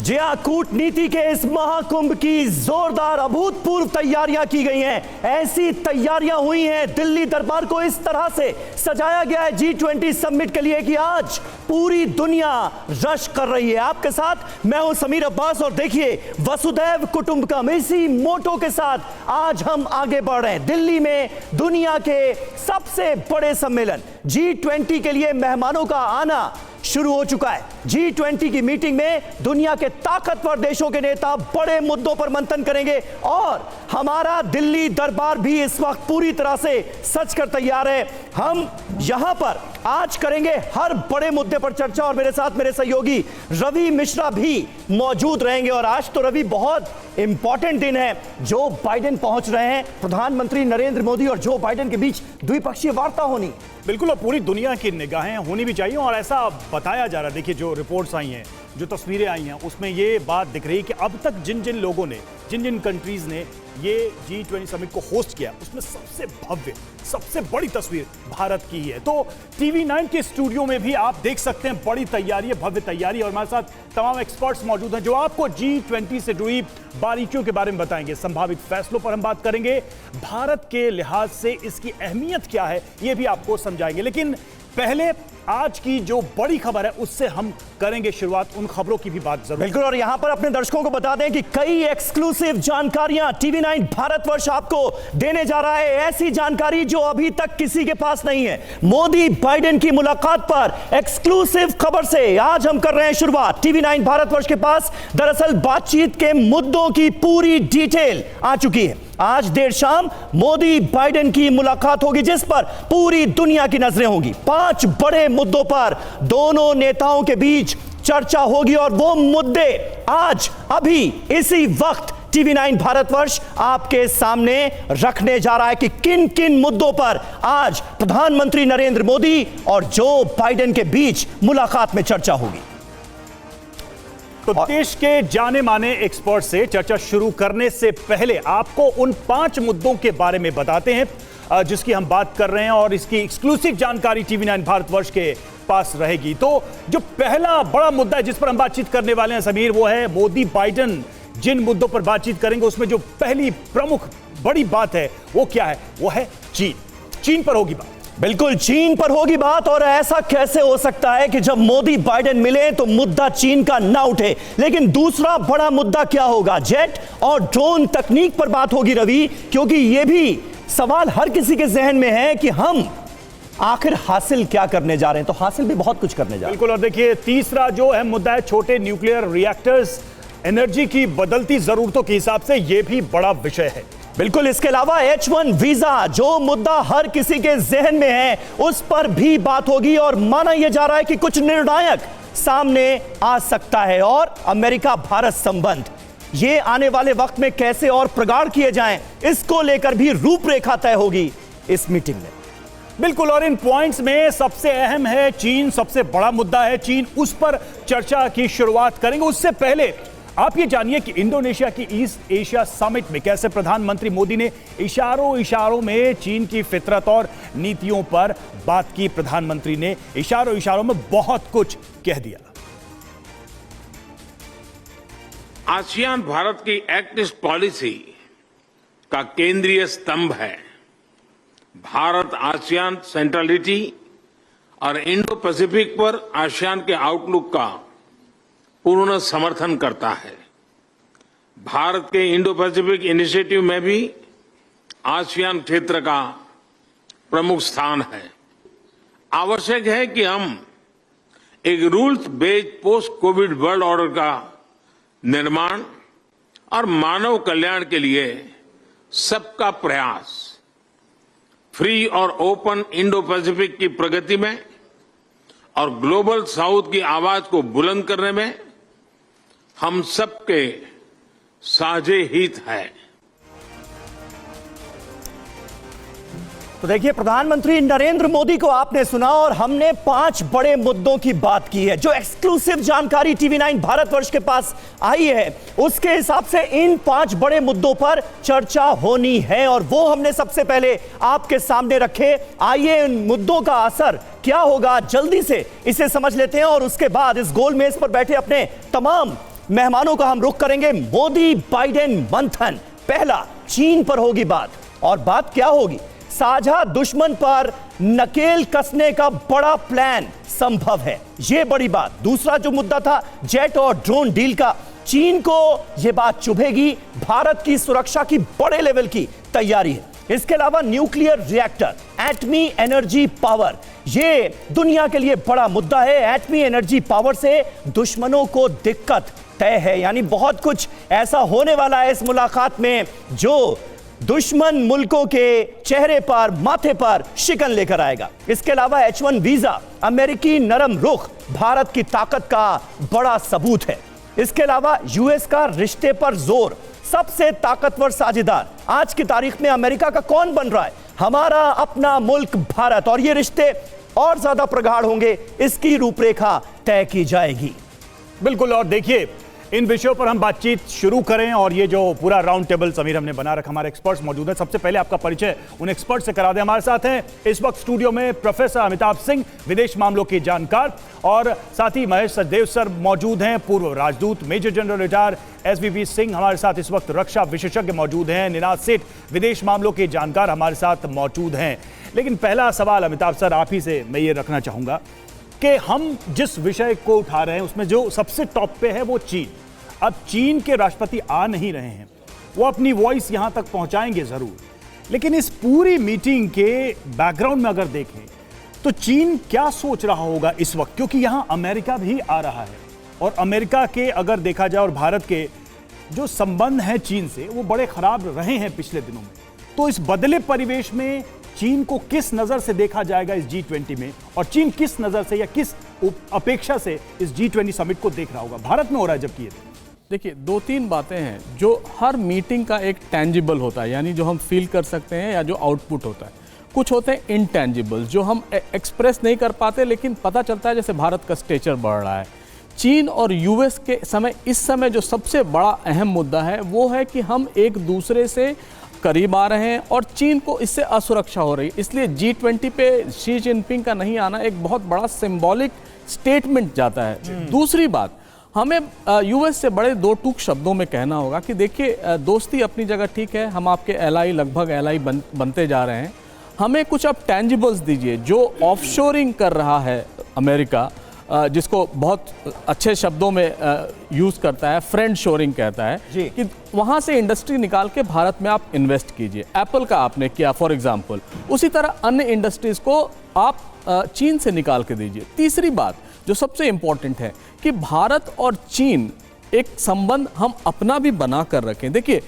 जी हाँ, कूटनीति के इस महाकुंभ की जोरदार अभूतपूर्व तैयारियां की गई हैं। ऐसी तैयारियां हुई हैं, दिल्ली दरबार को इस तरह से सजाया गया है G20 समिट के लिए कि आज पूरी दुनिया रश कर रही है। आपके साथ मैं हूं समीर अब्बास और देखिए वसुधैव कुटुंबकम, इसी मोटो के साथ आज हम आगे बढ़ रहे हैं। दिल्ली में दुनिया के सबसे बड़े सम्मेलन G20 के लिए मेहमानों का आना शुरू हो चुका है। G20 की मीटिंग में दुनिया के ताकतवर देशों के नेता बड़े मुद्दों पर मंथन करेंगे और हमारा दिल्ली दरबार भी इस वक्त पूरी तरह से सज कर तैयार है। हम यहां पर आज करेंगे हर बड़े मुद्दे पर चर्चा और मेरे साथ मेरे सहयोगी रवि मिश्रा भी मौजूद रहेंगे। और आज तो रवि बहुत इंपॉर्टेंट दिन है, जो बाइडेन पहुंच रहे हैं, प्रधानमंत्री नरेंद्र मोदी और जो बाइडेन के बीच द्विपक्षीय वार्ता होनी। बिल्कुल, और पूरी दुनिया की निगाहें होनी भी चाहिए और ऐसा बताया जा रहा है। देखिए जो रिपोर्ट्स आई हैं, जो तस्वीरें आई हैं, उसमें ये बात दिख रही है कि अब तक जिन जिन लोगों ने, जिन जिन कंट्रीज ने ये G20 समिट को होस्ट किया, उसमें सबसे भव्य, सबसे बड़ी तस्वीर भारत की ही है। तो TV9 के स्टूडियो में भी आप देख सकते हैं बड़ी तैयारी है, भव्य तैयारी, और हमारे साथ तमाम एक्सपर्ट्स मौजूद हैं जो आपको G20 से जुड़ी बारीकियों के बारे में बताएंगे। संभावित फैसलों पर हम बात करेंगे, भारत के लिहाज से इसकी अहमियत क्या है ये भी आपको समझाएंगे। लेकिन पहले आज की जो बड़ी खबर है उससे हम करेंगे शुरुआत, उन खबरों की भी बात जरूर। बिल्कुल, और यहां पर अपने दर्शकों को बता दें कि कई एक्सक्लूसिव जानकारियां TV9 भारतवर्ष आपको देने जा रहा है। ऐसी जानकारी जो अभी तक किसी के पास नहीं है। मोदी बाइडेन की मुलाकात पर एक्सक्लूसिव खबर से आज हम कर रहे हैं शुरुआत। TV9 भारतवर्ष के पास दरअसल बातचीत के मुद्दों की पूरी डिटेल आ चुकी है। आज देर शाम मोदी बाइडेन की मुलाकात होगी जिस पर पूरी दुनिया की नजरें होंगी। 5 बड़े मुद्दों पर दोनों नेताओं के बीच चर्चा होगी और वो मुद्दे आज अभी इसी वक्त TV9 भारतवर्ष आपके सामने रखने जा रहा है कि किन किन मुद्दों पर आज प्रधानमंत्री नरेंद्र मोदी और जो बाइडेन के बीच मुलाकात में चर्चा होगी। तो देश के जाने माने एक्सपर्ट से चर्चा शुरू करने से पहले आपको उन 5 मुद्दों के बारे में बताते हैं जिसकी हम बात कर रहे हैं, और इसकी एक्सक्लूसिव जानकारी TV9 भारतवर्ष के पास रहेगी। तो जो पहला बड़ा मुद्दा है जिस पर हम बातचीत करने वाले हैं समीर, वो है मोदी बाइडेन जिन मुद्दों पर बातचीत करेंगे उसमें जो पहली प्रमुख बड़ी बात है वो क्या है? वो है चीन पर होगी बात। बिल्कुल, चीन पर होगी बात। और ऐसा कैसे हो सकता है कि जब मोदी बाइडेन मिले तो मुद्दा चीन का ना उठे। लेकिन दूसरा बड़ा मुद्दा क्या होगा? जेट और ड्रोन तकनीक पर बात होगी रवि, क्योंकि यह भी सवाल हर किसी के जहन में है कि हम आखिर हासिल क्या करने जा रहे हैं। तो हासिल भी बहुत कुछ करने जा रहे हैं। बिल्कुल, और देखिए तीसरा जो अहम मुद्दा है छोटे न्यूक्लियर रिएक्टर्स, एनर्जी की बदलती जरूरतों के हिसाब से यह भी बड़ा विषय है। बिल्कुल, इसके अलावा H1 वीजा जो मुद्दा हर किसी के जहन में है उस पर भी बात होगी और माना यह जा रहा है कि कुछ निर्णायक सामने आ सकता है। और अमेरिका भारत संबंध, ये आने वाले वक्त में कैसे और प्रगाढ़ किए जाएं, इसको लेकर भी रूपरेखा तय होगी इस मीटिंग में। बिल्कुल, और इन पॉइंट्स में सबसे अहम है चीन, सबसे बड़ा मुद्दा है चीन, उस पर चर्चा की शुरुआत करेंगे। उससे पहले आप ये जानिए कि इंडोनेशिया की ईस्ट एशिया समिट में कैसे प्रधानमंत्री मोदी ने इशारों में चीन की फितरत और नीतियों पर बात की। प्रधानमंत्री ने इशारों में बहुत कुछ कह दिया। आसियान भारत की एक्ट ईस्ट पॉलिसी का केंद्रीय स्तंभ है। भारत आसियान सेंट्रलिटी और इंडो पैसिफिक पर आसियान के आउटलुक का पूर्ण समर्थन करता है। भारत के इंडो पैसिफिक इनिशिएटिव में भी आसियान क्षेत्र का प्रमुख स्थान है। आवश्यक है कि हम एक rules based post Covid world order का निर्माण और मानव कल्याण के लिए सबका प्रयास, फ्री और ओपन इंडो पैसिफिक की प्रगति में और ग्लोबल साउथ की आवाज को बुलंद करने में हम सबके साझे हित है। तो देखिए, प्रधानमंत्री नरेंद्र मोदी को आपने सुना और हमने 5 बड़े मुद्दों की बात की है। जो एक्सक्लूसिव जानकारी TV9 भारतवर्ष के पास आई है उसके हिसाब से इन 5 बड़े मुद्दों पर चर्चा होनी है और वो हमने सबसे पहले आपके सामने रखे। आइए इन मुद्दों का असर क्या होगा जल्दी से इसे समझ लेते हैं और उसके बाद इस गोल मेज पर बैठे अपने तमाम मेहमानों का हम रुख करेंगे मोदी बाइडेन मंथन। पहला, चीन पर होगी बात, और बात क्या होगी? साझा दुश्मन पर नकेल कसने का बड़ा प्लान संभव है, यह बड़ी बात। दूसरा जो मुद्दा था जेट और ड्रोन डील का, चीन को यह बात चुभेगी, भारत की सुरक्षा की बड़े लेवल की तैयारी है। इसके अलावा न्यूक्लियर रिएक्टर, एटमी एनर्जी पावर, यह दुनिया के लिए बड़ा मुद्दा है। एटमी एनर्जी पावर से दुश्मनों को दिक्कत तय है, यानी बहुत कुछ ऐसा होने वाला है इस मुलाकात में जो दुश्मन मुल्कों के चेहरे पर, माथे पर शिकन लेकर आएगा। इसके अलावा H1 वीजा, अमेरिकी नरम रुख भारत की ताकत का बड़ा सबूत है। इसके अलावा यूएस का रिश्ते पर जोर, सबसे ताकतवर साझेदार आज की तारीख में अमेरिका का कौन बन रहा है? हमारा अपना मुल्क भारत, और ये रिश्ते और ज्यादा प्रगाढ़ होंगे, इसकी रूपरेखा तय की जाएगी। बिल्कुल, और देखिए इन विषयों पर हम बातचीत शुरू करें, और ये जो पूरा राउंड टेबल समीर हमने बना रखा, हमारे एक्सपर्ट्स मौजूद हैं। सबसे पहले आपका परिचय उन एक्सपर्ट से करा दें। हमारे साथ हैं इस वक्त स्टूडियो में प्रोफेसर अमिताभ सिंह, विदेश मामलों के जानकार, और साथ ही महेश सचदेव सर मौजूद हैं, पूर्व राजदूत, major general retire SVP Singh हमारे साथ इस वक्त रक्षा विशेषज्ञ मौजूद हैं। निनाद सेठ, विदेश मामलों के जानकार हमारे साथ मौजूद हैं। लेकिन पहला सवाल अमिताभ सर आप ही से मैं ये रखना चाहूंगा कि हम जिस विषय को उठा रहे हैं उसमें जो सबसे टॉप पे है वो चीन। अब चीन के राष्ट्रपति आ नहीं रहे हैं, वो अपनी वॉइस यहां तक पहुंचाएंगे जरूर, लेकिन इस पूरी मीटिंग के बैकग्राउंड में अगर देखें तो चीन क्या सोच रहा होगा इस वक्त, क्योंकि यहां अमेरिका भी आ रहा है, और अमेरिका के अगर देखा जाए और भारत के जो संबंध हैं चीन से वो बड़े खराब रहे हैं पिछले दिनों में। तो इस बदले परिवेश में चीन को किस नजर से देखा जाएगा इस G20 में, और चीन किस नजर से या किस अपेक्षा से इस G20 समिट को देख रहा होगा? भारत में हो रहा है जबकि ये देखिए, दो तीन बातें हैं जो हर मीटिंग का एक टेंजिबल होता है, यानी जो हम फील कर सकते हैं या जो आउटपुट होता है। कुछ होते हैं इनटेंजिबल जो हम एक्सप्रेस नहीं कर पाते, लेकिन पता चलता है जैसे भारत का स्टेचर बढ़ रहा है। चीन और यूएस के समय, इस समय जो सबसे बड़ा अहम मुद्दा है वो है कि हम एक दूसरे से करीब आ रहे हैं और चीन को इससे असुरक्षा हो रही है। इसलिए G20 पे शी जिनपिंग का नहीं आना एक बहुत बड़ा सिंबॉलिक स्टेटमेंट जाता है। दूसरी बात, हमें यूएस से बड़े दो टूक शब्दों में कहना होगा कि देखिए, दोस्ती अपनी जगह ठीक है, हम आपके एलाई, लगभग एलाई बनते जा रहे हैं, हमें कुछ अब टेंजिबल्स दीजिए। जो ऑफशोरिंग कर रहा है अमेरिका, जिसको बहुत अच्छे शब्दों में यूज़ करता है, फ्रेंड शोरिंग कहता है, कि वहाँ से इंडस्ट्री निकाल के भारत में आप इन्वेस्ट कीजिए। एप्पल का आपने किया फॉर एग्जांपल, उसी तरह अन्य इंडस्ट्रीज़ को आप चीन से निकाल के दीजिए। तीसरी बात जो सबसे इम्पॉर्टेंट है कि भारत और चीन एक संबंध हम अपना भी बना कर रखें। देखिए,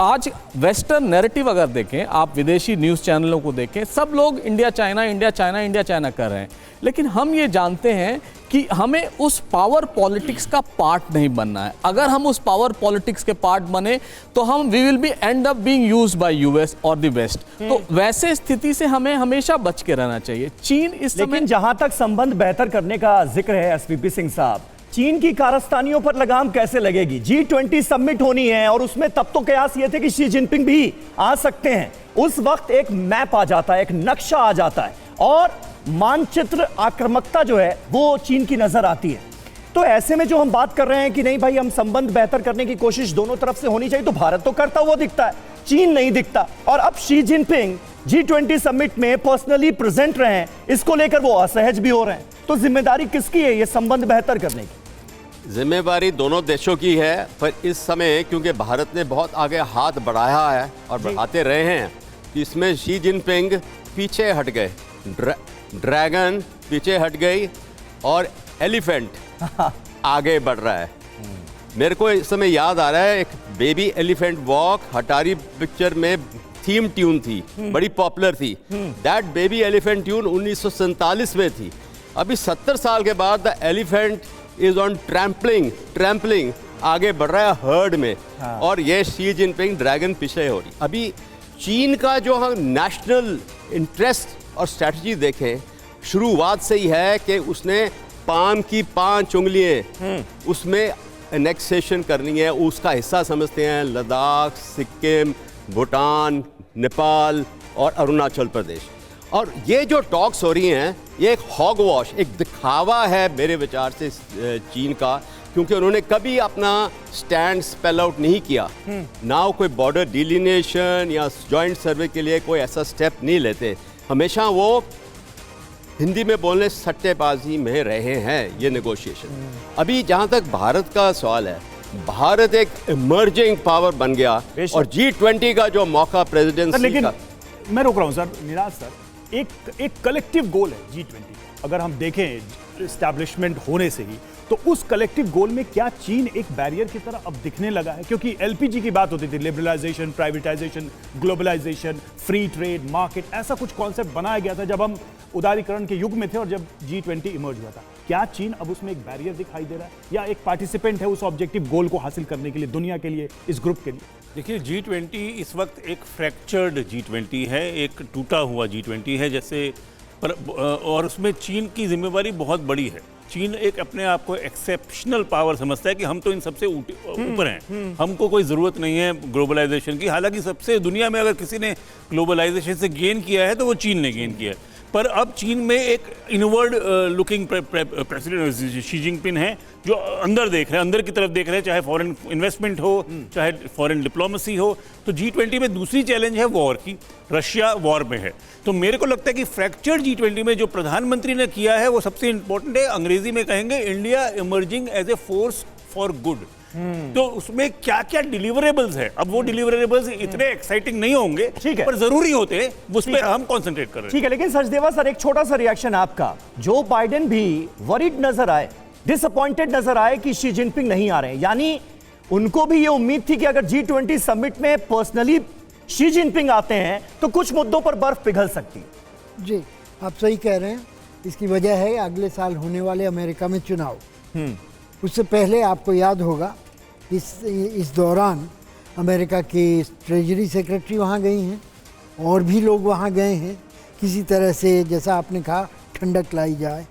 आज वेस्टर्न नैरेटिव अगर देखें, आप विदेशी न्यूज़ चैनलों को देखें, सब लोग India China India China India China कर रहे हैं, लेकिन हम ये जानते हैं कि हमें उस पावर पॉलिटिक्स का पार्ट नहीं बनना है। अगर हम उस पावर पॉलिटिक्स के पार्ट बने तो हम we will be end up being used by US और द वेस्ट। तो वैसे स्थिति से हमें हमेशा बच के रहना चाहिए। चीन इस समय, लेकिन जहां तक संबंध बेहतर करने का जिक्र है SVP सिंह साहब, चीन की कारस्तानियों पर लगाम कैसे लगेगी? G20 समिट होनी है और उसमें तब तो कयास ये थे कि शी जिनपिंग भी आ सकते हैं। उस वक्त एक मैप आ जाता है, एक नक्शा आ जाता है, और मानचित्र आक्रामकता जो है वो चीन की नजर आती है। तो ऐसे में जो हम बात कर रहे हैं कि नहीं भाई, हम संबंध बेहतर करने की कोशिश दोनों तरफ से होनी चाहिए, तो भारत तो करता हुआ दिखता है, चीन नहीं दिखता। और अब शी जिनपिंग G20 समिट में पर्सनली प्रेजेंट रहे हैं, इसको लेकर वो असहज भी हो रहे हैं। तो जिम्मेदारी किसकी है ये संबंध बेहतर करने की? जिम्मेवारी दोनों देशों की है, पर इस समय क्योंकि भारत ने बहुत आगे हाथ बढ़ाया है और बढ़ाते रहे हैं, तो इसमें शी जिनपिंग पीछे हट गए, ड्रैगन पीछे हट गई और एलिफेंट आगे बढ़ रहा है। मेरे को इस समय याद आ रहा है एक बेबी एलिफेंट वॉक, हटारी पिक्चर में थीम ट्यून थी, बड़ी पॉपुलर थी। दैट बेबी एलिफेंट ट्यून 1947 में थी। अभी 70 साल के बाद the elephant is on trampling आगे बढ़ रहा है हर्ड में। और ये शी जिनपिंग ड्रैगन पीछे हो रही। अभी चीन का जो हम नेशनल इंटरेस्ट और स्ट्रैटेजी देखें, शुरुआत से ही है कि उसने पाम की 5 उंगलियां उसमें एनेक्सेशन करनी है, उसका हिस्सा समझते हैं लद्दाख, सिक्किम, भूटान, नेपाल और अरुणाचल प्रदेश। और ये जो टॉक्स हो रही हैं, ये एक हॉग वॉश, एक दिखावा है मेरे विचार से चीन का, क्योंकि उन्होंने कभी अपना स्टैंड स्पेल आउट नहीं किया, ना कोई बॉर्डर डिलिनेशन या जॉइंट सर्वे के लिए कोई ऐसा स्टेप नहीं लेते। हमेशा वो हिंदी में बोलने सट्टेबाजी में रहे हैं ये नेगोशिएशन। अभी जहाँ तक भारत का सवाल है, भारत एक इमर्जिंग पावर बन गया और G20 का जो मौका प्रेसिडेंसी लेकिन का। मैं रोक रहा हूं सर, निराज सर, एक कलेक्टिव गोल है G20। अगर हम देखें एस्टैब्लिशमेंट होने से ही, तो उस कलेक्टिव गोल में क्या चीन एक बैरियर की तरह अब दिखने लगा है? क्योंकि एलपीजी की बात होती थी, liberalisation, privatisation, globalisation, free trade, market, ऐसा कुछ कॉन्सेप्ट बनाया गया था जब हम उदारीकरण के युग में थे और जब G20 इमर्ज हुआ था। क्या चीन अब उसमें एक बैरियर दिखाई दे रहा है या एक पार्टिसिपेंट है उस ऑब्जेक्टिव गोल को हासिल करने के लिए, दुनिया के लिए, इस ग्रुप के लिए? देखिए, G20 इस वक्त एक फ्रैक्चर्ड G20 है, एक टूटा हुआ G20 है जैसे और उसमें चीन की जिम्मेवारी बहुत बड़ी है। चीन एक अपने आप को एक्सेप्शनल पावर समझता है कि हम तो इन सबसे ऊपर हैं, हमको कोई ज़रूरत नहीं है ग्लोबलाइजेशन की। हालांकि सबसे दुनिया में अगर किसी ने ग्लोबलाइजेशन से गेन किया है तो वो चीन ने गेन किया है। पर अब चीन में एक inward looking president Xi Jinping है जो अंदर देख रहे हैं, अंदर की तरफ देख रहे हैं, चाहे फॉरेन इन्वेस्टमेंट हो, चाहे फॉरेन डिप्लोमेसी हो। तो G20 में दूसरी चैलेंज है वॉर की, रशिया वॉर में है। तो मेरे को लगता है कि फ्रैक्चर G20 में जो प्रधानमंत्री ने किया है वो सबसे इंपॉर्टेंट है। अंग्रेजी में कहेंगे India emerging as a force for good. तो उसमें क्या क्या डिलीवरेबल्स है, अब वो डिलीवरेबल्स इतने एक्साइटिंग नहीं होंगे, ठीक है, पर जरूरी होते हैं, उस पर हम कंसंट्रेट कर रहे हैं। ठीक है, लेकिन सचदेवा सर, एक छोटा सा रिएक्शन आपका। जो बाइडेन भी वरीड नजर आए, डिसअपॉइंटेड नजर आए कि शी जिनपिंग नहीं आ रहे हैं, यानी उनको भी ये उम्मीद थी कि अगर G20 समिट में पर्सनली शी जिनपिंग आते हैं तो कुछ मुद्दों पर बर्फ पिघल सकती है। जी, आप सही कह रहे हैं। इसकी वजह है अगले साल होने वाले अमेरिका में चुनाव। उससे पहले आपको याद होगा इस दौरान अमेरिका की ट्रेजरी सेक्रेटरी वहाँ गई हैं और भी लोग वहाँ गए हैं। किसी तरह से, जैसा आपने कहा, ठंडक लाई जाए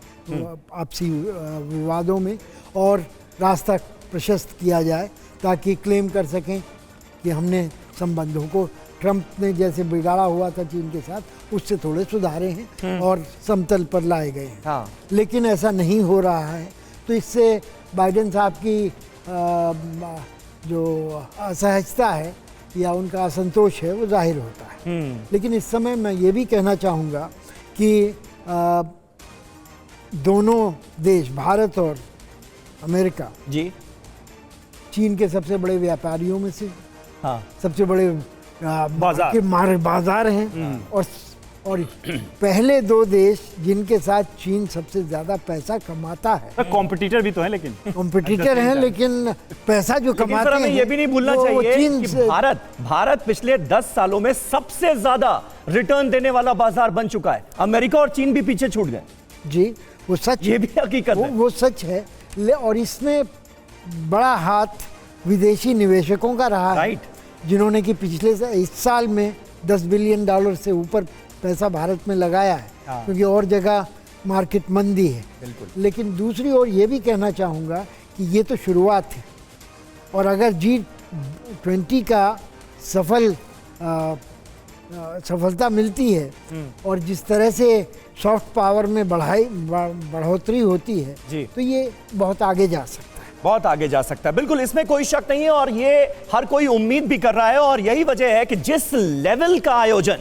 आपसी विवादों में और रास्ता प्रशस्त किया जाए ताकि क्लेम कर सकें कि हमने संबंधों को, ट्रंप ने जैसे बिगाड़ा हुआ था चीन के साथ, उससे थोड़े सुधारे हैं और समतल पर लाए गए हैं। हाँ। लेकिन ऐसा नहीं हो रहा है, तो इससे बाइडेन साहब की जो असहजता है या उनका असंतोष है वो जाहिर होता है। लेकिन इस समय मैं ये भी कहना चाहूँगा कि दोनों देश, भारत और अमेरिका, जी, चीन के सबसे बड़े व्यापारियों में से, हाँ, सबसे बड़े बाजार हैं और पहले दो देश जिनके साथ चीन सबसे ज्यादा पैसा कमाता है। कॉम्पिटिटर भी तो है, लेकिन कॉम्पिटिटर हैं, लेकिन पैसा जो कमाते हैं, हमें ये भी नहीं भूलना चाहिए कि भारत पिछले 10 सालों में सबसे ज्यादा रिटर्न देने वाला बाजार बन चुका है। अमेरिका और चीन भी पीछे छूट गए। जी, वो सच, ये भी हकीकत है, वो सच है। और इसमें बड़ा हाथ विदेशी निवेशकों का रहा है, जिन्होंने कि पिछले इस साल में $10 बिलियन से ऊपर पैसा भारत में लगाया है। क्योंकि और जगह मार्केट मंदी है। लेकिन दूसरी ओर ये भी कहना चाहूँगा कि ये तो शुरुआत है और अगर G20 का सफलता मिलती है और जिस तरह से सॉफ्ट पावर में बढ़ोतरी होती है, तो ये बहुत आगे जा सकता है, बहुत आगे जा सकता है। बिल्कुल, इसमें कोई शक नहीं है और ये हर कोई उम्मीद भी कर रहा है। और यही वजह है कि जिस लेवल का आयोजन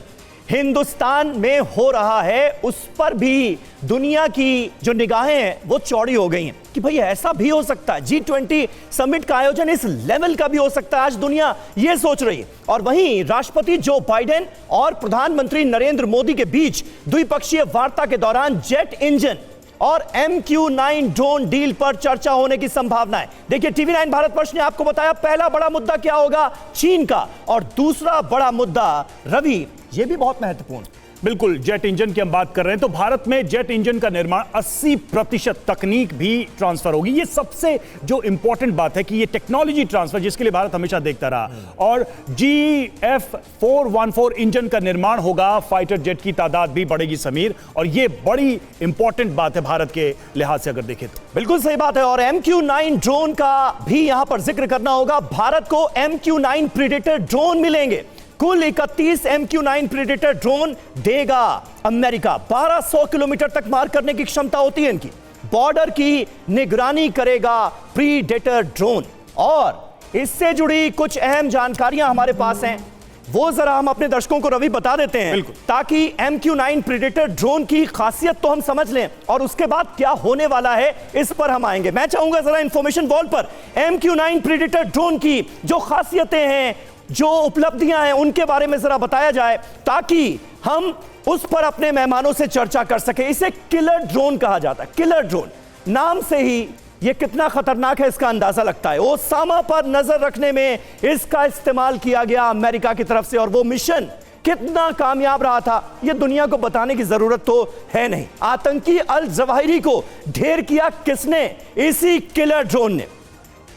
हिंदुस्तान में हो रहा है, उस पर भी दुनिया की जो निगाहें हैं वो चौड़ी हो गई हैं कि भाई ऐसा भी हो सकता है, G20 समिट का आयोजन इस लेवल का भी हो सकता है। आज दुनिया ये सोच रही है। और वहीं राष्ट्रपति जो बाइडेन और प्रधानमंत्री नरेंद्र मोदी के बीच द्विपक्षीय वार्ता के दौरान जेट इंजन और MQ-9 ड्रोन डील पर चर्चा होने की संभावना है। देखिए, TV9 भारतवर्ष ने आपको बताया पहला बड़ा मुद्दा क्या होगा, चीन का, और दूसरा बड़ा मुद्दा, रवि, ये भी बहुत महत्वपूर्ण। बिल्कुल, जेट इंजन की हम बात कर रहे हैं तो भारत में जेट इंजन का निर्माण 80% तकनीक भी ट्रांसफर होगी। ये सबसे जो इंपॉर्टेंट बात है कि ये टेक्नोलॉजी ट्रांसफर, जिसके लिए भारत हमेशा देखता रहा। और GF414 इंजन का निर्माण होगा, फाइटर जेट की तादाद भी बढ़ेगी समीर, और ये बड़ी इंपॉर्टेंट बात है भारत के लिहाज से अगर देखें तो। बिल्कुल सही बात है। और MQ-9 ड्रोन का भी यहां पर जिक्र करना होगा। भारत को MQ-9 प्रीडेटर ड्रोन मिलेंगे। कुल 31 MQ-9 प्रीडेटर ड्रोन देगा अमेरिका। 1200 किलोमीटर तक मार करने की क्षमता होती है इनकी। बॉर्डर की निगरानी करेगा प्रीडेटर ड्रोन। और इससे जुड़ी कुछ अहम जानकारियां हमारे पास हैं, वो जरा हम अपने दर्शकों को रवि बता देते हैं, ताकि MQ-9 प्रीडेटर ड्रोन की खासियत तो हम समझ लें और उसके बाद क्या होने वाला है इस पर हम आएंगे। मैं चाहूंगा जरा इंफॉर्मेशन वॉल पर MQ-9 प्रीडेटर ड्रोन की जो खासियतें हैं, जो उपलब्धियां हैं, उनके बारे में जरा बताया जाए ताकि हम उस पर अपने मेहमानों से चर्चा कर सके। इसे किलर ड्रोन कहा जाता है। किलर ड्रोन नाम से ही ये कितना खतरनाक है इसका अंदाजा लगता है। ओसामा पर नजर रखने में इसका इस्तेमाल किया गया अमेरिका की तरफ से, और वो मिशन कितना कामयाब रहा था ये दुनिया को बताने की जरूरत तो है नहीं। आतंकी अल जवाहिरी को ढेर किया किसने? इसी किलर ड्रोन ने।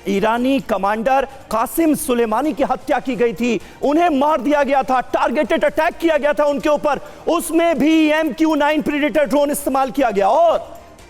ईरानी कमांडर कासिम सुलेमानी की हत्या की गई थी, उन्हें मार दिया गया था, टारगेटेड अटैक किया गया था उनके ऊपर, उसमें भी MQ-9 प्रीडेटर ड्रोन इस्तेमाल किया गया। और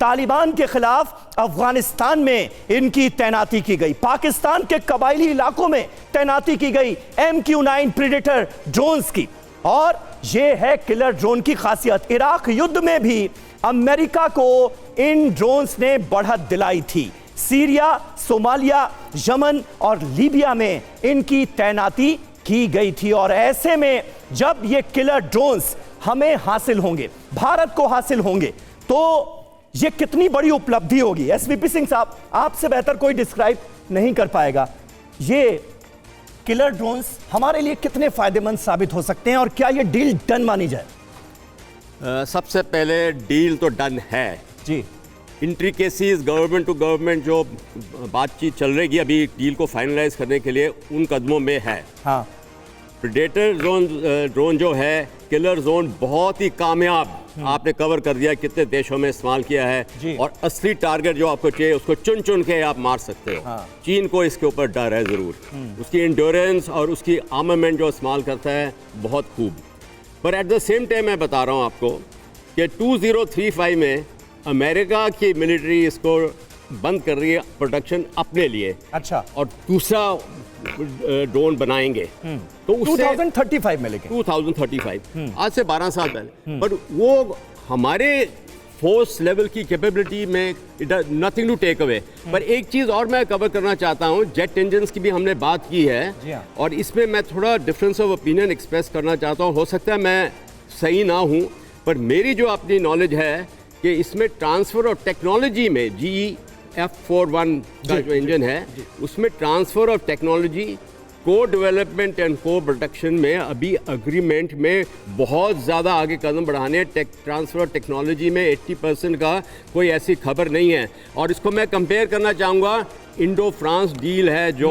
तालिबान के खिलाफ अफगानिस्तान में इनकी तैनाती की गई, पाकिस्तान के कबायली इलाकों में तैनाती की गई MQ-9 प्रीडेटर ड्रोन्स की। और यह है किलर ड्रोन की खासियत। इराक युद्ध में भी अमेरिका को इन ड्रोन्स ने बढ़त दिलाई थी। सीरिया, सोमालिया, यमन और लीबिया में इनकी तैनाती की गई थी। और ऐसे में जब ये किलर ड्रोन्स हमें हासिल होंगे, भारत को हासिल होंगे, तो ये कितनी बड़ी उपलब्धि होगी। एसवीपी सिंह साहब, आपसे बेहतर कोई डिस्क्राइब नहीं कर पाएगा। ये किलर ड्रोन्स हमारे लिए कितने फायदेमंद साबित हो सकते हैं और क्या ये डील डन मानी जाए? सबसे पहले डील तो डन है जी। इंट्रिकेसीज गवर्नमेंट टू गवर्नमेंट जो बातचीत चल रही है अभी डील को फाइनलाइज करने के लिए, उन कदमों में है। हाँ, प्रीडेटर ड्रोन जो है, किलर ड्रोन बहुत ही कामयाब आपने कवर कर दिया, कितने देशों में इस्तेमाल किया है, और असली टारगेट जो आपको चाहिए उसको चुन चुन के आप मार सकते हो। हाँ। चीन को इसके ऊपर डर है ज़रूर, उसकी इंड्योरेंस और उसकी आर्मामेंट जो इस्तेमाल करता है बहुत खूब। पर एट द सेम टाइम मैं बता रहा हूँ आपको कि 2035 में अमेरिका की मिलिट्री इसको बंद कर रही है प्रोडक्शन अपने लिए। अच्छा। और दूसरा ड्रोन बनाएंगे तो उससे 2035 में, लेकिन 2035 आज से 12 साल पहले। पर वो हमारे फोर्स लेवल की कैपेबिलिटी में नथिंग टू टेक अवे। पर एक चीज़ और मैं कवर करना चाहता हूँ, जेट इंजन्स की भी हमने बात की है, और इसमें मैं थोड़ा डिफरेंस ऑफ ओपिनियन एक्सप्रेस करना चाहता हूँ। हो सकता है मैं सही ना हूँ, पर मेरी जो अपनी नॉलेज है कि इसमें ट्रांसफ़र ऑफ टेक्नोलॉजी में GE-F41 का जो इंजन है उसमें ट्रांसफ़र ऑफ टेक्नोलॉजी, को डेवलपमेंट एंड को प्रोडक्शन में अभी एग्रीमेंट में बहुत ज़्यादा आगे कदम बढ़ाने। ट्रांसफ़र ऑफ टेक्नोलॉजी में 80% का कोई ऐसी खबर नहीं है। और इसको मैं कंपेयर करना चाहूँगा, इंडो फ्रांस डील है जो,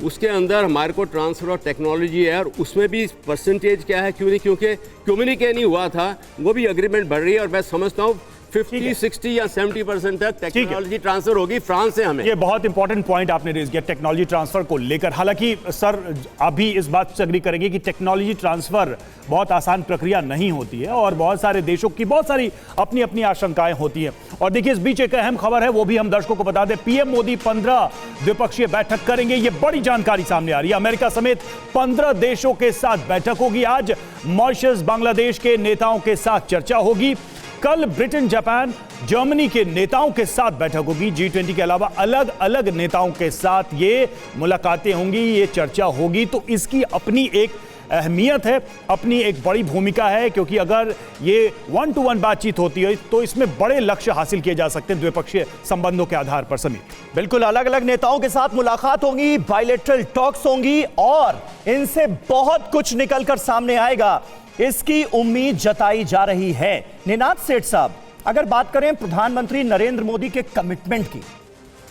उसके अंदर हमारे को ट्रांसफ़र ऑफ टेक्नोलॉजी है, और उसमें भी परसेंटेज क्या है, क्यों नहीं, क्योंकि कम्युनिके नहीं हुआ था, वो भी एग्रीमेंट बढ़ रही है। और मैं समझता हूँ 50, 60 या 70% तक टेक्नोलॉजी ट्रांसफर होगी फ्रांस से हमें। ये बहुत इंपॉर्टेंट पॉइंट आपने रेज किया टेक्नोलॉजी ट्रांसफर को लेकर। हालांकि सर आप भी इस बात से एग्री करेंगे कि टेक्नोलॉजी ट्रांसफर बहुत आसान प्रक्रिया नहीं होती है और बहुत सारे देशों की बहुत सारी अपनी अपनी आशंकाएं होती हैं। और देखिए इस बीच एक अहम खबर है, वो भी हम दर्शकों को बता दें। पीएम मोदी 15 द्विपक्षीय बैठक करेंगे, ये बड़ी जानकारी सामने आ रही है। अमेरिका समेत 15 देशों के साथ बैठक होगी। आज मॉरिशस, बांग्लादेश के नेताओं के साथ चर्चा होगी। कल ब्रिटेन, जापान, जर्मनी के नेताओं के साथ बैठक होगी। G20 के अलावा अलग अलग नेताओं के साथ ये मुलाकातें होंगी, ये चर्चा होगी। तो इसकी अपनी एक अहमियत है, अपनी एक बड़ी भूमिका है, क्योंकि अगर ये 1-to-1 बातचीत होती है तो इसमें बड़े लक्ष्य हासिल किए जा सकते हैं द्विपक्षीय संबंधों के आधार पर। समीर, बिल्कुल अलग अलग नेताओं के साथ मुलाकात होगी, बायलैटरल टॉक्स होंगी और इनसे बहुत कुछ निकलकर सामने आएगा, इसकी उम्मीद जताई जा रही है। निनाद सेठ साहब, अगर बात करें प्रधानमंत्री नरेंद्र मोदी के कमिटमेंट की,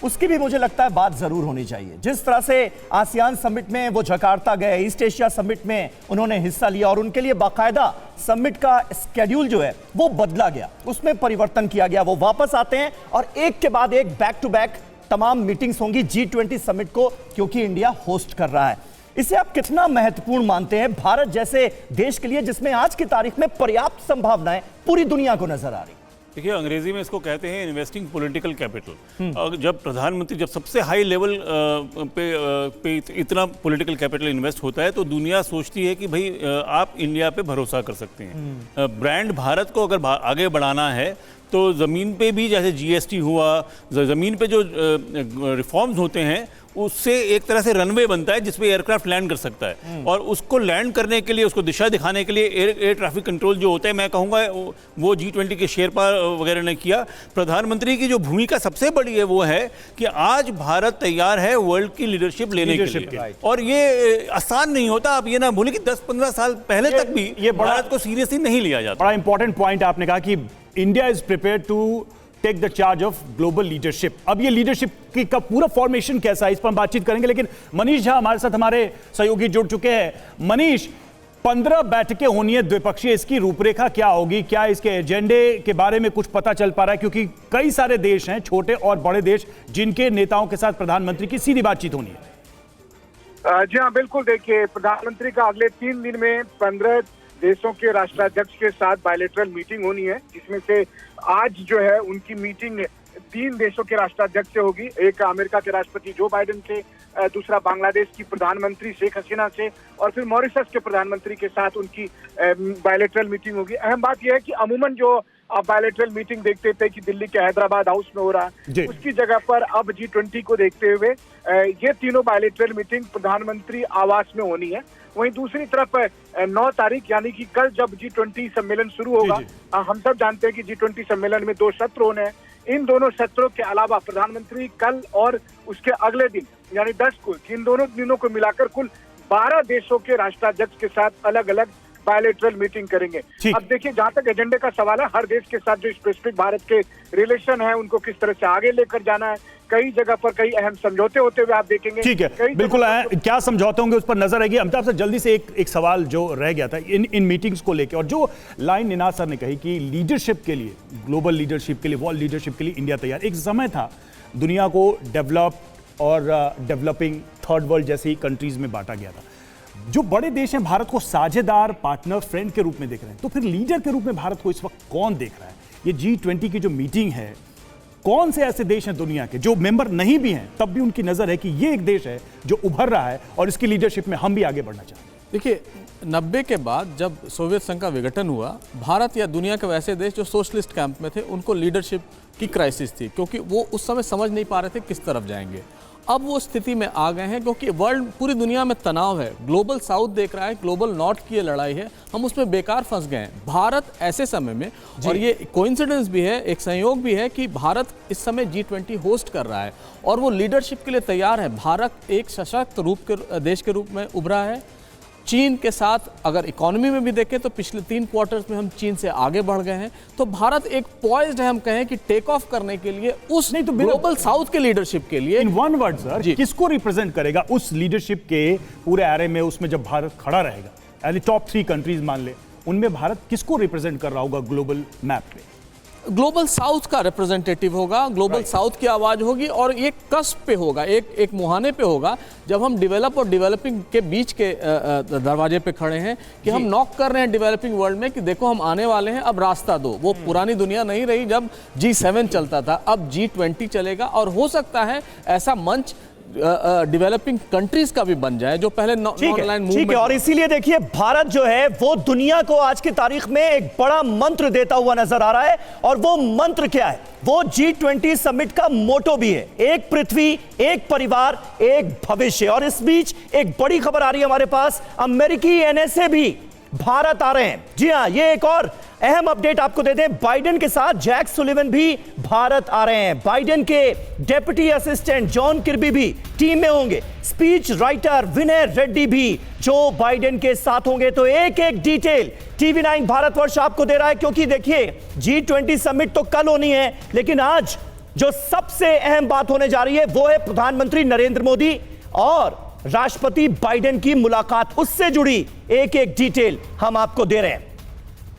उसकी भी मुझे लगता है बात जरूर होनी चाहिए। जिस तरह से आसियान समिट में वो जकार्ता गए, ईस्ट एशिया समिट में उन्होंने हिस्सा लिया और उनके लिए बाकायदा समिट का स्केड्यूल जो है वो बदला गया, उसमें परिवर्तन किया गया। वो वापस आते हैं और एक के बाद एक बैक टू बैक तमाम मीटिंग्स होंगी G20 समिट को, क्योंकि इंडिया होस्ट कर रहा है। इसे आप कितना महत्वपूर्ण मानते हैं भारत जैसे देश के लिए, जिसमें आज की तारीख में पर्याप्त संभावनाएं पूरी दुनिया को नजर आ रही? देखिए, अंग्रेजी में इसको कहते हैं इन्वेस्टिंग पॉलिटिकल कैपिटल। जब प्रधानमंत्री जब सबसे हाई लेवल पे इतना पॉलिटिकल कैपिटल इन्वेस्ट होता है तो दुनिया सोचती है कि भाई आप इंडिया पे भरोसा कर सकते हैं। ब्रांड भारत को अगर आगे बढ़ाना है तो ज़मीन पे भी जैसे जीएसटी हुआ, ज़मीन पे जो रिफॉर्म्स होते हैं उससे एक तरह से रनवे बनता है जिसपे एयरक्राफ्ट लैंड कर सकता है, और उसको लैंड करने के लिए, उसको दिशा दिखाने के लिए एयर ट्रैफिक कंट्रोल जो होता है, मैं कहूँगा वो G20 के शेरपा वगैरह ने किया। प्रधानमंत्री की जो भूमिका सबसे बड़ी है वो है कि आज भारत तैयार है वर्ल्ड की लीडरशिप लेने के लिए, और ये आसान नहीं होता। आप ये ना भूलें कि 10-15 साल पहले तक भी ये भारत को सीरियसली नहीं लिया जाता। बड़ा इंपॉर्टेंट पॉइंट आपने कहा कि India is prepared to take the charge of global leadership. अब ये लीडरशिप की का पूरा फॉर्मेशन कैसा है, इस पर हम बातचीत करेंगे, लेकिन मनीष झा हमारे साथ, हमारे सहयोगी जुड़ चुके हैं। मनीष, 15 बैठकें होनी है द्विपक्षीय, इसकी रूपरेखा क्या होगी, क्या इसके एजेंडे के बारे में कुछ पता चल पा रहा है? क्योंकि कई सारे देश हैं, छोटे और बड़े देश, जिनके नेताओं के साथ प्रधानमंत्री की सीधी बातचीत होनी है। जी हाँ, बिल्कुल। देखिए, प्रधानमंत्री का अगले 3 दिन में 15 देशों के राष्ट्राध्यक्ष के साथ बायलैटरल मीटिंग होनी है, जिसमें से आज जो है उनकी मीटिंग 3 देशों के राष्ट्राध्यक्ष से होगी। एक अमेरिका के राष्ट्रपति जो बाइडेन से, दूसरा बांग्लादेश की प्रधानमंत्री शेख हसीना से, और फिर मॉरिशस के प्रधानमंत्री के साथ उनकी बायलैटरल मीटिंग होगी। अहम बात यह है कि अमूमन जो आप बायलैटरल मीटिंग देखते थे कि दिल्ली के हैदराबाद हाउस में हो रहा है, उसकी जगह पर अब G20 को देखते हुए ये तीनों बायलैटरल मीटिंग प्रधानमंत्री आवास में होनी है। वहीं दूसरी तरफ 9 तारीख यानी कि कल जब G20 सम्मेलन शुरू होगा, हम सब जानते हैं कि G20 सम्मेलन में 2 सत्र होने हैं। इन दोनों सत्रों के अलावा प्रधानमंत्री कल और उसके अगले दिन यानी 10 को, इन दोनों दिनों को मिलाकर कुल 12 देशों के राष्ट्राध्यक्ष के साथ अलग अलग बायलैटरल मीटिंग करेंगे। अब देखिए, जहां तक एजेंडे का सवाल है, हर देश के साथ जो स्पेसिफिक भारत के रिलेशन है उनको किस तरह से आगे लेकर जाना है, कई जगह पर कई अहम समझौते होते हुए आप देखेंगे। ठीक है, बिल्कुल क्या समझौते होंगे उस पर नजर रहेगी। अमिताभ सर, जल्दी से एक सवाल जो रह गया था इन मीटिंग्स को लेकर, और जो लाइन निनाद सर ने कही कि लीडरशिप के लिए, ग्लोबल लीडरशिप के लिए, वर्ल्ड लीडरशिप के लिए इंडिया तैयार। एक समय था दुनिया को डेवलप्ड और डेवलपिंग, थर्ड वर्ल्ड जैसी कंट्रीज में बांटा गया था। जो बड़े देश हैं भारत को साझेदार, पार्टनर, फ्रेंड के रूप में देख रहे हैं, तो फिर लीडर के रूप में भारत को इस वक्त कौन देख रहा है? ये G20 की जो मीटिंग है, कौन से ऐसे देश हैं दुनिया के जो मेंबर नहीं भी हैं, तब भी उनकी नजर है कि ये एक देश है जो उभर रहा है और इसकी लीडरशिप में हम भी आगे बढ़ना चाहते हैं? देखिए, 90 के बाद जब सोवियत संघ का विघटन हुआ, भारत या दुनिया के वैसे देश जो सोशलिस्ट कैंप में थे, उनको लीडरशिप की क्राइसिस थी, क्योंकि वो उस समय समझ नहीं पा रहे थे किस तरफ जाएंगे। अब वो स्थिति में आ गए हैं क्योंकि वर्ल्ड, पूरी दुनिया में तनाव है, ग्लोबल साउथ देख रहा है, ग्लोबल नॉर्थ की ये लड़ाई है, हम उसमें बेकार फंस गए हैं। भारत ऐसे समय में, और ये कोइंसिडेंस भी है, एक संयोग भी है कि भारत इस समय G20 होस्ट कर रहा है और वो लीडरशिप के लिए तैयार है। भारत एक सशक्त रूप के देश के रूप में उभरा है। चीन के साथ अगर इकोनॉमी में भी देखें तो पिछले 3 क्वार्टर्स में हम चीन से आगे बढ़ गए हैं। तो भारत एक पॉइज्ड है, हम कहें कि टेक ऑफ करने के लिए उस नहीं तो ग्लोबल साउथ के लीडरशिप के लिए। इन वन वर्ड सर, किसको रिप्रेजेंट करेगा उस लीडरशिप के पूरे एरे में? उसमें जब भारत खड़ा रहेगा, यानी टॉप 3 कंट्रीज मान ले, उनमें भारत किसको रिप्रेजेंट कर रहा होगा ग्लोबल मैप पे? ग्लोबल साउथ का रिप्रेजेंटेटिव होगा, ग्लोबल साउथ की आवाज होगी, और ये कस्प पे होगा, एक मुहाने पे होगा, जब हम डेवलप और डेवलपिंग के बीच के दरवाजे पे खड़े हैं कि हम नॉक कर रहे हैं डेवलपिंग वर्ल्ड में कि देखो हम आने वाले हैं, अब रास्ता दो। वो पुरानी दुनिया नहीं रही जब G7 चलता था, अब G20 चलेगा, और हो सकता है ऐसा मंच डेवलपिंग कंट्रीज का भी बन जाए जो पहले ऑनलाइन मूवमेंट। ठीक है, और इसीलिए देखिए, भारत जो है वो दुनिया को आज की तारीख में एक बड़ा मंत्र देता हुआ नजर आ रहा है, और वो मंत्र क्या है? वो G20 समिट का मोटो भी है, एक पृथ्वी, एक परिवार, एक भविष्य। और इस बीच एक बड़ी खबर आ रही है हमारे पास, अमेरिकी NSA भी भारत आ रहे हैं। जी हां, ये एक और अहम अपडेट आपको दे दें, बाइडेन के साथ जैक सुलिवन भी भारत आ रहे हैं। बाइडेन के डेप्यूटी असिस्टेंट जॉन किर्बी भी टीम में होंगे, स्पीच राइटर विनय रेड्डी भी जो बाइडेन के साथ होंगे। तो एक एक डिटेल TV9 भारतवर्ष आपको दे रहा है, क्योंकि देखिए G20 समिट तो कल होनी है, लेकिन आज जो सबसे अहम बात होने जा रही है वो है प्रधानमंत्री नरेंद्र मोदी और राष्ट्रपति बाइडेन की मुलाकात। उससे जुड़ी एक एक डिटेल हम आपको दे रहे हैं।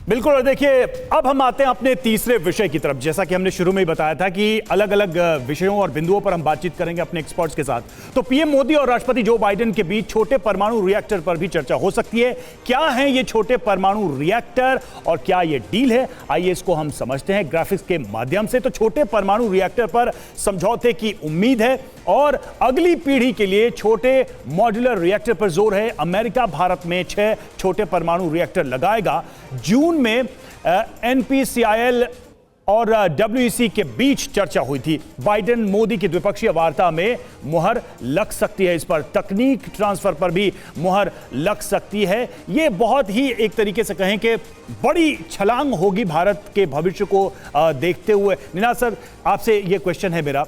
बिल्कुल, और देखिए अब हम आते हैं अपने तीसरे विषय की तरफ। जैसा कि हमने शुरू में ही बताया था कि अलग अलग विषयों और बिंदुओं पर हम बातचीत करेंगे अपने एक्सपर्ट्स के साथ। तो पीएम मोदी और राष्ट्रपति जो बाइडेन के बीच छोटे परमाणु रिएक्टर पर भी चर्चा हो सकती है। क्या है ये छोटे परमाणु रिएक्टर और क्या ये डील है, आइए इसको हम समझते हैं ग्राफिक्स के माध्यम से। तो छोटे परमाणु रिएक्टर पर समझौते की उम्मीद है और अगली पीढ़ी के लिए छोटे मॉड्यूलर रिएक्टर पर जोर है। अमेरिका भारत में 6 छोटे परमाणु रिएक्टर लगाएगा। जून में NPCIL और WEC के बीच चर्चा हुई थी। बाइडेन मोदी की द्विपक्षीय वार्ता में मुहर लग सकती है, इस पर तकनीक ट्रांसफर पर भी मुहर लग सकती है। ये बहुत ही एक तरीके से कहें कि बड़ी छलांग होगी भारत के भविष्य को देखते हुए। निनाद सर, आपसे ये क्वेश्चन है मेरा,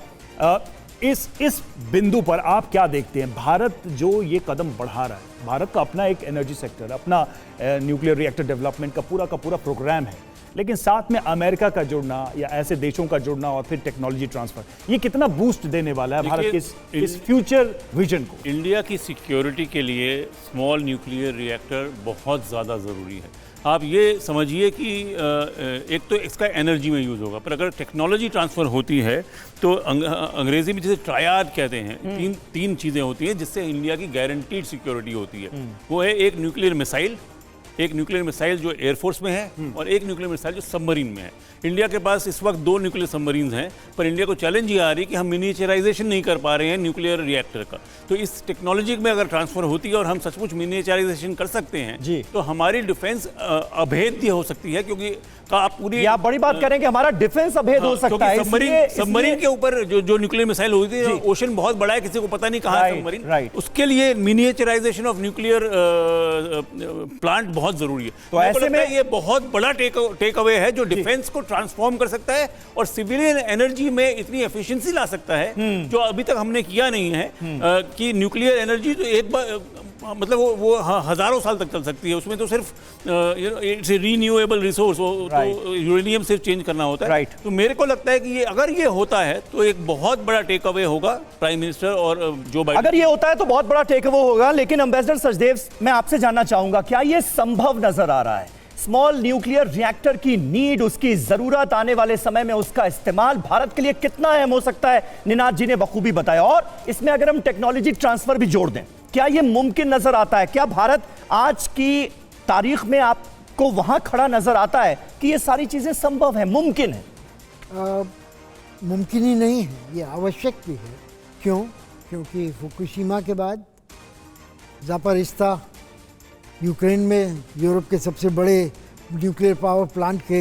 इस बिंदु पर आप क्या देखते हैं? भारत जो ये कदम बढ़ा रहा है, भारत का अपना एक एनर्जी सेक्टर, अपना न्यूक्लियर रिएक्टर डेवलपमेंट का पूरा प्रोग्राम है, लेकिन साथ में अमेरिका का जुड़ना या ऐसे देशों का जुड़ना और फिर टेक्नोलॉजी ट्रांसफर, ये कितना बूस्ट देने वाला है भारत के इस फ्यूचर विजन को? इंडिया की सिक्योरिटी के लिए स्मॉल न्यूक्लियर रिएक्टर बहुत ज़्यादा ज़रूरी है। आप ये समझिए कि एक तो इसका एनर्जी में यूज़ होगा, पर अगर टेक्नोलॉजी ट्रांसफ़र होती है तो अंग्रेज़ी में जिसे ट्रायड कहते हैं, तीन चीज़ें होती हैं जिससे इंडिया की गारंटीड सिक्योरिटी होती है। वो है एक न्यूक्लियर मिसाइल जो एयरफोर्स में है और एक न्यूक्लियर मिसाइल जो सबमरीन में है। इंडिया के पास इस वक्त 2 न्यूक्लियर सबमरीन्स हैं, पर इंडिया को चैलेंज ये आ रही है कि हम मिनिएचराइजेशन नहीं कर पा रहे हैं न्यूक्लियर रिएक्टर का। तो इस टेक्नोलॉजी में अगर ट्रांसफर होती है और हम सचमुच मिनिएचराइजेशन कर सकते हैं तो हमारी डिफेंस अभेद्य हो सकती है, क्योंकि आप पूरी आप बड़ी बात करें कि हमारा डिफेंस अभेद हो सकता है। सबमरीन के ऊपर जो न्यूक्लियर मिसाइल हुई थी, ओशन बहुत बड़ा है, किसी को पता नहीं कहाँ है सबमरीन, उसके लिए मिनिएचराइजेशन ऑफ न्यूक्लियर प्लांट बहुत जरूरी है। तो ऐसे में ये बहुत बड़ा टेक अवे है जो डिफेंस को ट्रांसफॉर्म कर सकता है और सिविलियन एनर्जी में इतनी एफिशिएंसी ला सकता है जो अभी तक हमने किया नहीं है। कि न्यूक्लियर एनर्जी तो एक बार मतलब वो हजारों साल तक चल सकती है, उसमें तो सिर्फ इट्स रीन्यूएबल रिसोर्स, तो यूरेनियम सिर्फ चेंज करना होता है। तो मेरे को लगता है कि ये अगर ये होता है तो एक बहुत बड़ा टेक अवे होगा प्राइम मिनिस्टर और जो बाइडेन। अगर ये होता है तो बहुत बड़ा टेक अवे होगा, लेकिन एम्बेसडर सचदेव, मैं आपसे जानना चाहूंगा, क्या ये संभव नजर आ रहा है? स्मॉल न्यूक्लियर रिएक्टर की नीड, उसकी जरूरत आने वाले समय में उसका इस्तेमाल भारत के लिए कितना अहम हो सकता है? निनाद जी ने बखूबी बताया, और इसमें अगर हम टेक्नोलॉजी ट्रांसफर भी जोड़ दें, क्या यह मुमकिन नजर आता है? क्या भारत आज की तारीख में आपको वहां खड़ा नजर आता है कि ये सारी चीजें संभव है, मुमकिन है? मुमकिन ही नहीं है, ये आवश्यक भी है। क्यों? क्योंकि फुकुशिमा के बाद ज़ापारिस्ता, यूक्रेन में यूरोप के सबसे बड़े न्यूक्लियर पावर प्लांट के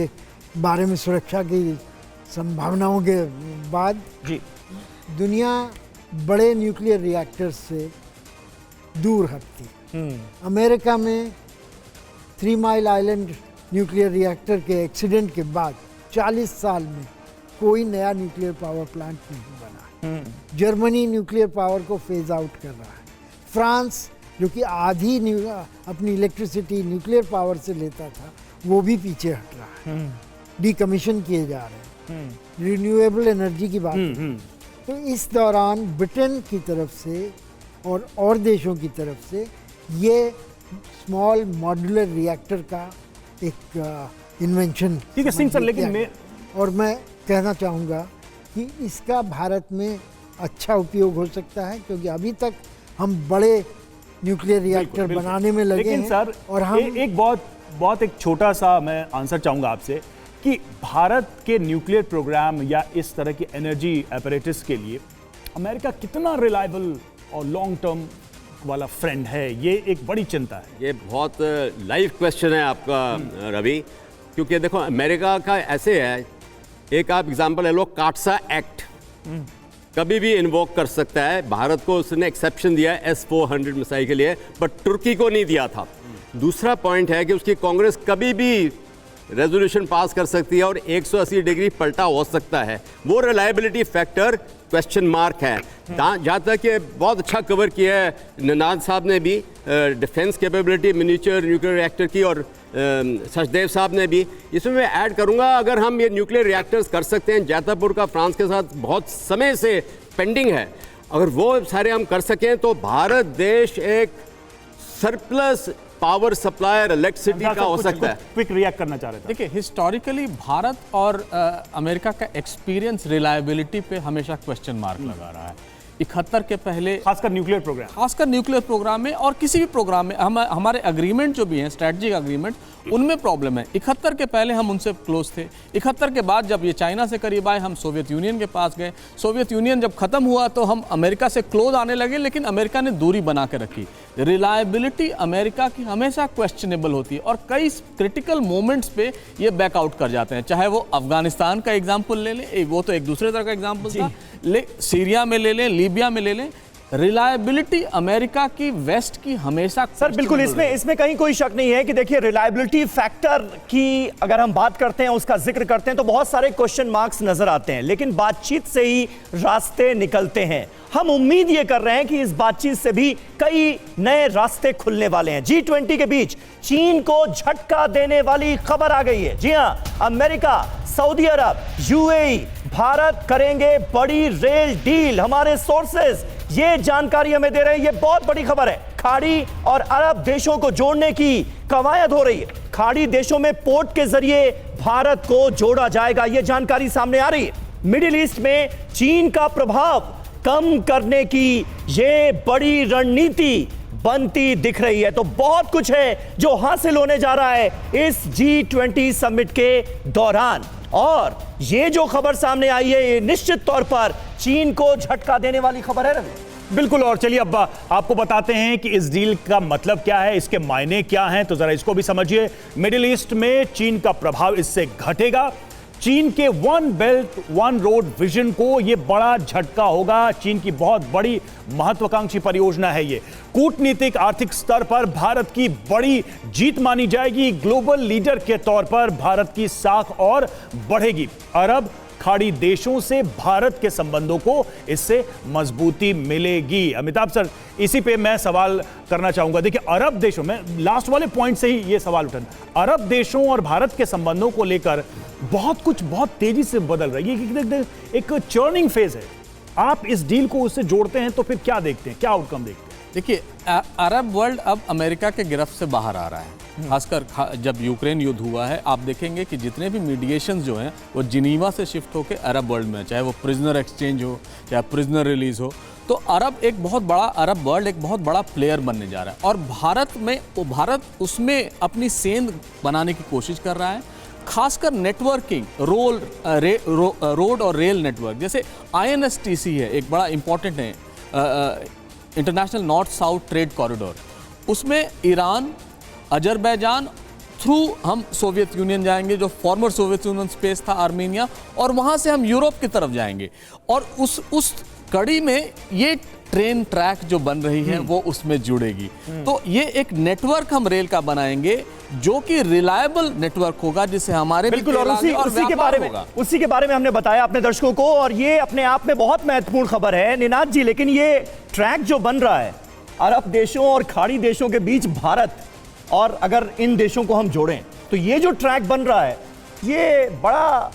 बारे में सुरक्षा की संभावनाओं के बाद दुनिया बड़े न्यूक्लियर रिएक्टर्स से दूर हटती। अमेरिका में 3 माइल आइलैंड न्यूक्लियर रिएक्टर के एक्सीडेंट के बाद 40 साल में कोई नया न्यूक्लियर पावर प्लांट नहीं बना। जर्मनी न्यूक्लियर पावर को फेज आउट कर रहा है। फ्रांस, जो कि आधी अपनी इलेक्ट्रिसिटी न्यूक्लियर पावर से लेता था, वो भी पीछे हट रहा है, डीकमीशन किए जा रहे हैं। रिन्यूएबल एनर्जी की बात है। तो इस दौरान ब्रिटेन की तरफ से और देशों की तरफ से ये स्मॉल मॉड्यूलर रिएक्टर का एक इन्वेंशन, ठीक है सिंह सर, लेकिन मैं कहना चाहूँगा कि इसका भारत में अच्छा उपयोग हो सकता है, क्योंकि अभी तक हम बड़े न्यूक्लियर रिएक्टर बनाने में लगे हैं। सर, और हम एक बहुत एक छोटा सा मैं आंसर चाहूंगा आपसे कि भारत के न्यूक्लियर प्रोग्राम या इस तरह की एनर्जी अपैरेटस के लिए अमेरिका कितना रिलायबल और लॉन्ग टर्म वाला फ्रेंड है, ये एक बड़ी चिंता है। ये बहुत लाइव क्वेश्चन है आपका रवि, क्योंकि देखो अमेरिका का ऐसे है, एक आप एग्जांपल ले लो, काटसा एक्ट कभी भी इन्वोक कर सकता है। भारत को उसने एक्सेप्शन दिया है S-400 मिसाइल के लिए, बट तुर्की को नहीं दिया था। दूसरा पॉइंट है कि उसकी कांग्रेस कभी भी रेजोल्यूशन पास कर सकती है और 180 डिग्री पलटा हो सकता है। वो रिलायबिलिटी फैक्टर क्वेश्चन मार्क है। जहाँ तक ये बहुत अच्छा कवर किया है निनाद साहब ने भी, defence capability miniature nuclear reactor की, और सचदेव साहब ने भी। इसमें मैं ऐड करूँगा, अगर हम ये न्यूक्लियर रिएक्टर्स कर सकते हैं, जैतापुर का फ्रांस के साथ बहुत समय से पेंडिंग है, अगर वो सारे हम कर सकें तो भारत देश एक सरप्लस पावर सप्लायर इलेक्ट्रिसिटी का हो सकता है। क्विक रिएक्ट करना चाह रहे थे। देखिए, हिस्टोरिकली भारत और अमेरिका का एक्सपीरियंस रिलायबिलिटी पे हमेशा क्वेश्चन मार्क लगा रहा है। 71 के पहले, खासकर न्यूक्लियर प्रोग्राम में और किसी भी प्रोग्राम में हमारे एग्रीमेंट जो भी हैं, स्ट्रेटजिक एग्रीमेंट, उनमें प्रॉब्लम है। 71 के पहले हम उनसे क्लोज थे। 71 के बाद जब ये चाइना से करीब आए, हम सोवियत यूनियन के पास गए। सोवियत यूनियन जब खत्म हुआ तो हम अमेरिका से क्लोज आने लगे, लेकिन अमेरिका ने दूरी बना के रखी। रिलायबिलिटी अमेरिका की हमेशा क्वेश्चनेबल होती है और कई क्रिटिकल मोमेंट्स पे ये बैकआउट कर जाते हैं। चाहे वो अफगानिस्तान का एग्जाम्पल ले लें, वो तो एक दूसरे तरह का एग्जाम्पल था, सीरिया में ले लें, लीबिया में ले लें, रिलायबिलिटी अमेरिका की, वेस्ट की हमेशा। सर बिल्कुल, इसमें कहीं कोई शक नहीं है कि देखिए रिलायबिलिटी फैक्टर की अगर हम बात करते हैं, उसका जिक्र करते हैं तो बहुत सारे क्वेश्चन मार्क्स नजर आते हैं, लेकिन बातचीत से ही रास्ते निकलते हैं। हम उम्मीद ये कर रहे हैं कि इस बातचीत से भी कई नए रास्ते खुलने वाले हैं। G20 के बीच चीन को झटका देने वाली खबर आ गई है। जी हां, अमेरिका, सऊदी अरब, यूएई, भारत करेंगे बड़ी रेल डील। हमारे सोर्सेज ये जानकारी हमें दे रहे हैं, ये बहुत बड़ी खबर है। खाड़ी और अरब देशों को जोड़ने की कवायद हो रही है। खाड़ी देशों में पोर्ट के जरिए भारत को जोड़ा जाएगा, ये जानकारी सामने आ रही है। मिडिल ईस्ट में चीन का प्रभाव कम करने की ये बड़ी रणनीति बनती दिख रही है। तो बहुत कुछ है जो हासिल होने जा रहा है इस G20 समिट के दौरान, और ये जो खबर सामने आई है ये निश्चित तौर पर चीन को झटका देने वाली खबर है रवि। बिल्कुल, और चलिए अब आपको बताते हैं कि इस डील का मतलब क्या है, इसके मायने क्या हैं, तो जरा इसको भी समझिए। मिडिल ईस्ट में चीन का प्रभाव इससे घटेगा। चीन के one belt one road vision को यह बड़ा झटका होगा। चीन की बहुत बड़ी महत्वाकांक्षी परियोजना है ये। कूटनीतिक आर्थिक स्तर पर भारत की बड़ी जीत मानी जाएगी। ग्लोबल लीडर के तौर पर भारत की साख और बढ़ेगी। अरब खाड़ी देशों से भारत के संबंधों को इससे मजबूती मिलेगी। अमिताभ सर, इसी पे मैं सवाल करना चाहूंगा। देखिए, अरब देशों में लास्ट वाले पॉइंट से ही ये सवाल उठा, अरब देशों और भारत के संबंधों को लेकर बहुत कुछ बहुत तेजी से बदल रही है, एक चर्निंग फेज है। आप इस डील को उससे जोड़ते हैं तो फिर क्या देखते हैं, क्या आउटकम देखते हैं? देखिए, अरब वर्ल्ड अब अमेरिका के गिरफ्त से बाहर आ रहा है। खासकर जब यूक्रेन युद्ध हुआ है, आप देखेंगे कि जितने भी मीडिएशंस जो हैं वो जिनीवा से शिफ्ट होकर अरब वर्ल्ड में, चाहे वो प्रिजनर एक्सचेंज हो, चाहे प्रिजनर रिलीज हो, तो अरब वर्ल्ड एक बहुत बड़ा प्लेयर बनने जा रहा है। और भारत उसमें अपनी सेंध बनाने की कोशिश कर रहा है। खासकर नेटवर्किंग, रोड और रेल नेटवर्क, जैसे INSTC है, एक बड़ा इंपॉर्टेंट है, international north south trade corridor. उसमें ईरान, अजरबैजान थ्रू हम सोवियत यूनियन जाएंगे, जो फॉर्मर सोवियत यूनियन स्पेस था, आर्मेनिया, और वहां से हम यूरोप की तरफ जाएंगे। और उस कड़ी में ये ट्रेन ट्रैक जो बन रही है वो उसमें जुड़ेगी। तो ये एक नेटवर्क हम रेल का बनाएंगे जो कि रिलायबल नेटवर्क होगा, जिससे हमारे बिल्कुल, और उसी के बारे में हमने बताया अपने दर्शकों को। और ये अपने आप में बहुत महत्वपूर्ण खबर है निनाद जी। लेकिन ये ट्रैक जो बन रहा है अरब देशों और खाड़ी देशों के बीच, भारत और अगर इन देशों को हम जोड़ें तो ये जो ट्रैक बन रहा है ये बड़ा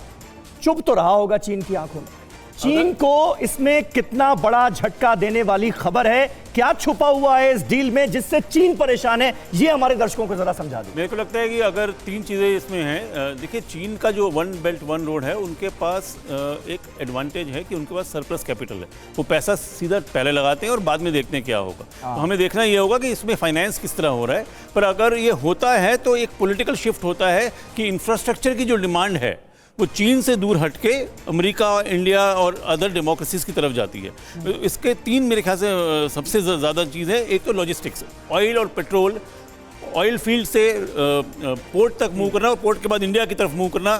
चुभ तो रहा होगा चीन की आंखों में। चीन को इसमें कितना बड़ा झटका देने वाली खबर है, क्या छुपा हुआ है इस डील में जिससे चीन परेशान है, ये हमारे दर्शकों को जरा समझा दें। मेरे को लगता है कि अगर तीन चीज़ें इसमें हैं। देखिए, चीन का जो वन बेल्ट वन रोड है, उनके पास एक एडवांटेज है कि उनके पास सरप्लस कैपिटल है। वो पैसा सीधा पहले लगाते हैं और बाद में देखते हैं क्या होगा। तो हमें देखना ये होगा कि इसमें फाइनेंस किस तरह हो रहा है। पर अगर ये होता है तो एक पॉलिटिकल शिफ्ट होता है कि इंफ्रास्ट्रक्चर की जो डिमांड है वो चीन से दूर हटके अमेरिका, इंडिया और अदर डेमोक्रेसीज की तरफ जाती है। इसके तीन मेरे ख्याल से सबसे ज़्यादा चीज़ है। एक तो लॉजिस्टिक्स, ऑयल और पेट्रोल, ऑयल फील्ड से पोर्ट तक मूव करना और पोर्ट के बाद इंडिया की तरफ मूव करना,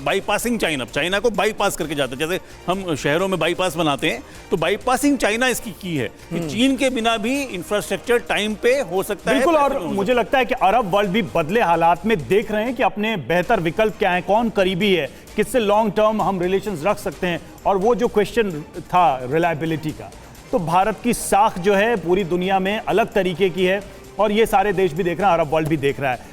बाईपासिंग चाइना को बाईपास करके जाता है। जैसे हम शहरों में बाईपास बनाते हैं तो बाईपासिंग चाइना इसकी की है कि चीन के बिना भी इंफ्रास्ट्रक्चर टाइम पे हो सकता है। बिल्कुल, और मुझे लगता है कि अरब वर्ल्ड भी बदले हालात में देख रहे हैं कि अपने बेहतर विकल्प क्या है, कौन करीबी है, किससे लॉन्ग टर्म हम रिलेशंस रख सकते हैं। और वो जो क्वेश्चन था रिलायबिलिटी का, तो भारत की साख जो है पूरी दुनिया में अलग तरीके की है और ये सारे देश भी देख रहे हैं, अरब वर्ल्ड भी देख रहा है।